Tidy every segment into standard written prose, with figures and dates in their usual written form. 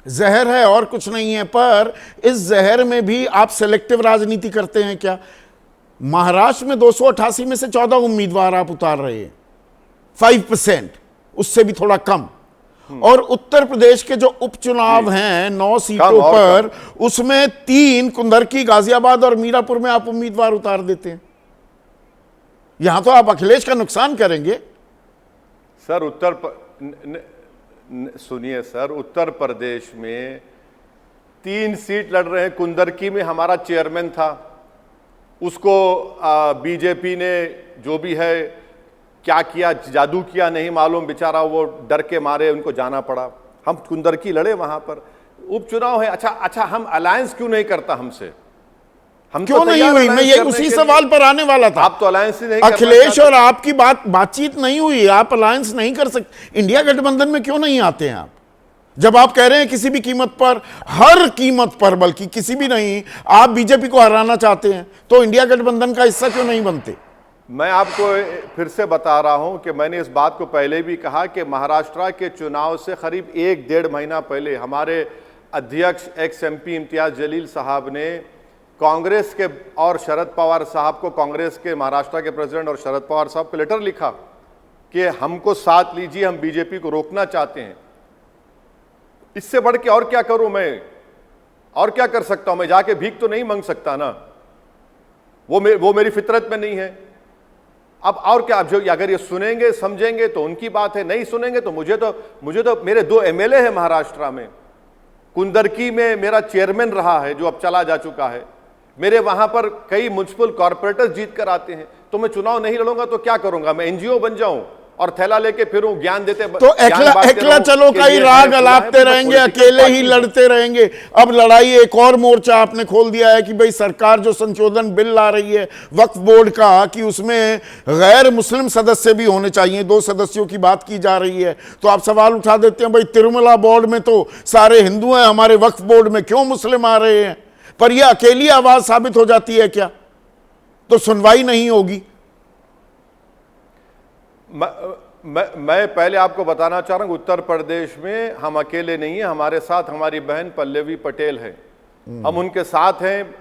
जहर है और कुछ नहीं है। पर इस जहर में भी आप सेलेक्टिव राजनीति करते हैं क्या? महाराष्ट्र में 288 में से 14 उम्मीदवार आप उतार रहे हैं, 5%, उससे भी थोड़ा कम। और उत्तर प्रदेश के जो उपचुनाव हैं 9 सीटों पर, उसमें 3 कुंदरकी, गाजियाबाद और मीरापुर में आप उम्मीदवार उतार देते हैं। यहां तो आप अखिलेश का नुकसान करेंगे। सर सुनिए सर, उत्तर प्रदेश में 3 सीट लड़ रहे हैं। कुंदरकी में हमारा चेयरमैन था, उसको बीजेपी ने जो भी है क्या किया, जादू किया नहीं मालूम, बेचारा वो डर के मारे उनको जाना पड़ा। हम कुंदरकी लड़े, वहां पर उपचुनाव है। अच्छा हम अलायंस क्यों नहीं करता हमसे? हम क्यों नहीं हुई? मैं ये उसी सवाल पर आने वाला था। आप तो अलायंस ही नहीं, अखिलेश और आपकी बातचीत नहीं हुई, आप अलायंस नहीं कर सकते। इंडिया गठबंधन में क्यों नहीं आते हैं आप? जब आप कह रहे हैं किसी भी कीमत पर, हर कीमत पर, बल्कि किसी भी नहीं, आप बीजेपी को हराना चाहते हैं, तो इंडिया गठबंधन का हिस्सा क्यों नहीं बनते? मैं आपको फिर से बता रहा हूं कि मैंने इस बात को पहले भी कहा कि महाराष्ट्र के चुनाव से करीब 1-1.5 महीना पहले हमारे अध्यक्ष एक्स एमपी इम्तियाज जलील साहब ने कांग्रेस के और शरद पवार साहब को, कांग्रेस के महाराष्ट्र के प्रेसिडेंट और शरद पवार साहब को लेटर लिखा कि हमको साथ लीजिए, हम बीजेपी को रोकना चाहते हैं। इससे बढ़ के और क्या करूं मैं? और क्या कर सकता हूं मैं? जाके भीख तो नहीं मांग सकता ना, वो मेरी फितरत में नहीं है। अब और क्या, अब जो अगर ये सुनेंगे समझेंगे तो उनकी बात है, नहीं सुनेंगे तो मुझे तो मेरे 2 एमएलए हैं महाराष्ट्र में। कुंदरकी में मेरा चेयरमैन रहा है जो अब चला जा चुका है। मेरे वहां पर कई म्युनिसिपल कॉर्पोरेटर्स जीत कर आते हैं। तो मैं चुनाव नहीं लड़ूंगा तो क्या करूंगा? मैं एनजीओ बन जाऊं और थैला लेके फिरूं, ज्ञान देते तो एकला चलो का ही राग अलापते रहेंगे, अकेले ही लड़ते रहेंगे। अब लड़ाई एक और मोर्चा आपने खोल दिया है कि भाई सरकार जो संशोधन बिल ला रही है वक्फ बोर्ड का, कि उसमें गैर मुस्लिम सदस्य भी होने चाहिए। 2 सदस्यों की बात की जा रही है। तो आप सवाल उठा देते हैं भाई तिरुमला बोर्ड में तो सारे हिंदू हैं, हमारे वक्फ बोर्ड में क्यों मुस्लिम आ रहे हैं? पर यह अकेली आवाज साबित हो जाती है क्या? तो सुनवाई नहीं होगी। मैं पहले आपको बताना चाह रहा हूं, उत्तर प्रदेश में हम अकेले नहीं हैं। हमारे साथ हमारी बहन पल्लवी पटेल है, हम उनके साथ हैं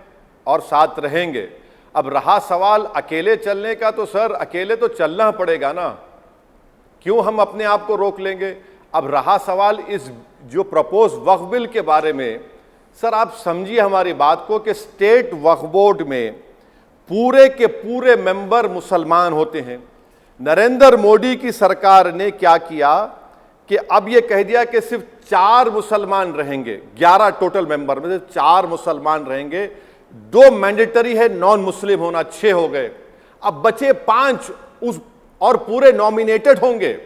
और साथ रहेंगे। अब रहा सवाल अकेले चलने का, तो सर अकेले तो चलना पड़ेगा ना, क्यों हम अपने आप को रोक लेंगे? अब रहा सवाल इस जो प्रपोज वक्फ बिल के बारे में, सर आप समझिए हमारी बात को कि स्टेट वक्फ बोर्ड में पूरे के पूरे मेंबर मुसलमान होते हैं। नरेंद्र मोदी की सरकार ने क्या किया कि अब यह कह दिया कि सिर्फ 4 मुसलमान रहेंगे, 11 टोटल मेंबर में से 4 मुसलमान रहेंगे, 2 मैंडेटरी है, नॉन मुस्लिम होना, 6 हो गए। अब बचे 5 उस और पूरे नॉमिनेटेड होंगे।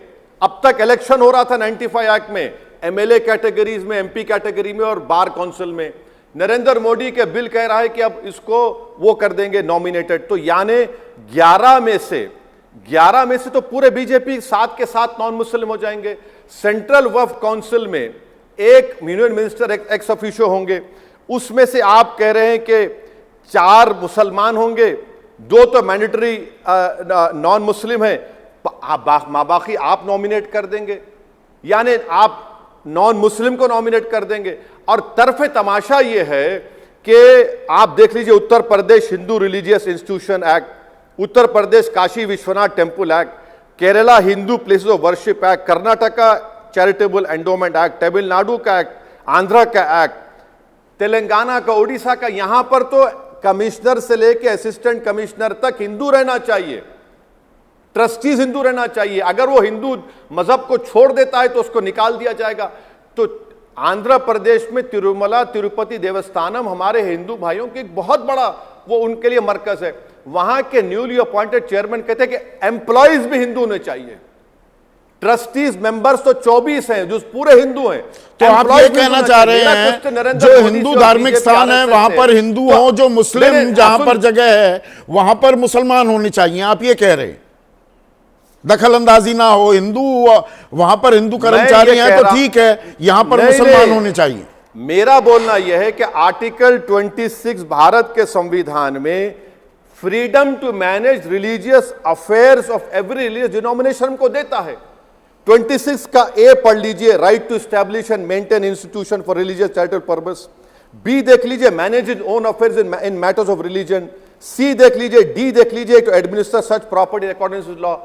अब तक इलेक्शन हो रहा था 95 एक्ट में, एमएलए कैटेगरीज में, एमपी कैटेगरी में और बार काउंसिल में। नरेंद्र मोदी के बिल कह रहा है कि अब इसको वो कर देंगे नॉमिनेटेड। तो यानी 11 में से तो पूरे बीजेपी 7 के 7 नॉन मुस्लिम हो जाएंगे। सेंट्रल वक्फ काउंसिल में 1 यूनियन मिनिस्टर एक्स ऑफिशियो होंगे, उसमें से आप कह रहे हैं कि 4 मुसलमान होंगे, 2 तो मैंडेटरी नॉन मुस्लिम है, बाकी आप नॉमिनेट कर देंगे, यानी आप नॉन मुस्लिम को नॉमिनेट कर देंगे। और तरफे तमाशा यह है कि आप देख लीजिए Uttar Pradesh Hindu religious institution act, Uttar Pradesh Kashi Vishwanath temple act, Kerala Hindu places of worship act, Karnataka charitable endowment act, Tamil Nadu का एक्ट, आंध्रा का एक्ट, तेलंगाना का, उड़ीसा का। यहां पर तो कमिश्नर से लेकर असिस्टेंट कमिश्नर तक हिंदू रहना चाहिए, ट्रस्टीज हिंदू रहना चाहिए। अगर वो हिंदू मजहब को छोड़ देता है तो उसको निकाल दिया जाएगा। तो आंध्र प्रदेश में तिरुमला तिरुपति देवस्थानम हमारे हिंदू भाइयों की एक बहुत बड़ा वो उनके लिए मरकज है। वहां के न्यूली अपॉइंटेड चेयरमैन कहते हैं कि एम्प्लॉइज भी हिंदू होने चाहिए। ट्रस्टीज मेंबर्स तो 24 हैं जो पूरे हिंदू हैं। तो आप ये कहना चाह रहे हैं जो हिंदू धार्मिक स्थान है वहां पर हिंदू हो, जो मुस्लिम जहां पर जगह है वहां पर मुसलमान होने चाहिए, आप ये कह रहे हैं? दखल अंदाजी ना हो, हिंदू वहां पर हिंदू कर्मचारी हैं तो ठीक है, यहां पर मुसलमान होने चाहिए। मेरा बोलना यह है कि आर्टिकल 26 भारत के संविधान में freedom to manage religious affairs of every religious denomination को देता है। 26 का ए पढ़ लीजिए, right to establish and maintain institution for religious charitable purpose. B देख लीजिए, manage is own affairs in matters of religion. C देख लीजिए, डी देख लीजिए, to administer such property according to law.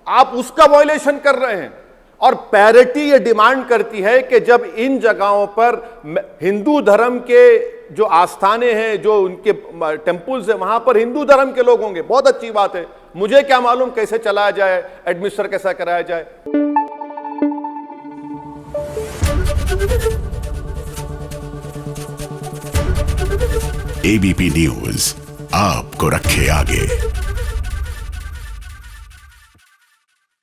आप उसका वायलेशन कर रहे हैं। और पैरिटी ये डिमांड करती है कि जब इन जगहों पर हिंदू धर्म के जो आस्थाने हैं, जो उनके टेंपल्स हैं, वहां पर हिंदू धर्म के लोग होंगे, बहुत अच्छी बात है। मुझे क्या मालूम कैसे चलाया जाए, एडमिनिस्टर कैसा कराया जाए। एबीपी न्यूज आपको रखे आगे।